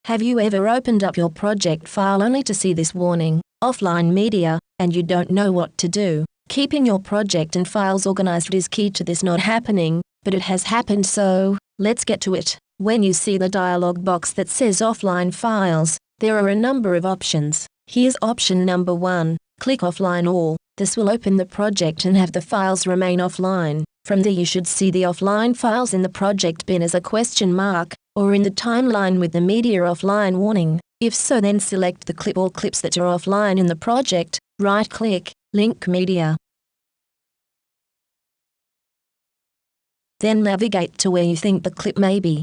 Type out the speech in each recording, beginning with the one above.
Have you ever opened up your project file only to see this warning, offline media, and you don't know what to do? Keeping your project and files organized is key to this not happening, but it has happened, so let's get to it. When you see the dialog box that says offline files, there are a number of options. Here's option number 1. Click offline all. This will open the project and have the files remain offline. From there you should see the offline files in the project bin as a question mark, or in the timeline with the media offline warning. If so, then select the clip or clips that are offline in the project, right-click, link media. Then navigate to where you think the clip may be.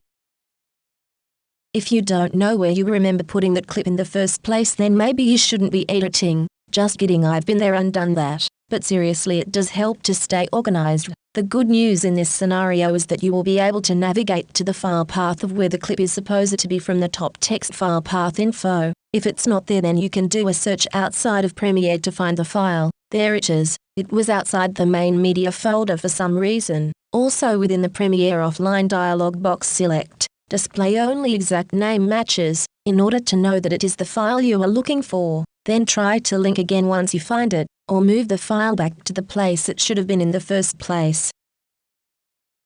If you don't know where you remember putting that clip in the first place, then maybe you shouldn't be editing. Just kidding, I've been there and done that. But seriously, it does help to stay organized. The good news in this scenario is that you will be able to navigate to the file path of where the clip is supposed to be from the top text file path info. If it's not there, then you can do a search outside of Premiere to find the file. There it is. It was outside the main media folder for some reason. Also within the Premiere offline dialog box, select Display Only Exact Name Matches in order to know that it is the file you are looking for. Then try to link again once you find it, or move the file back to the place it should have been in the first place.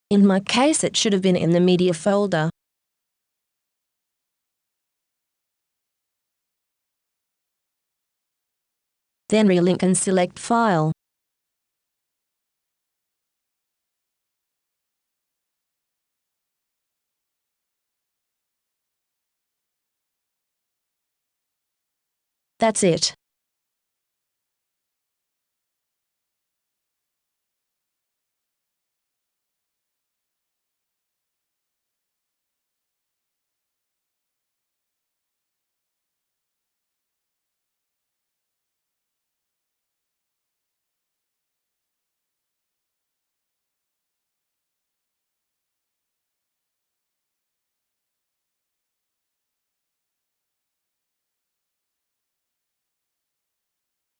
In my case, it should have been in the media folder. Then relink and select File. That's it.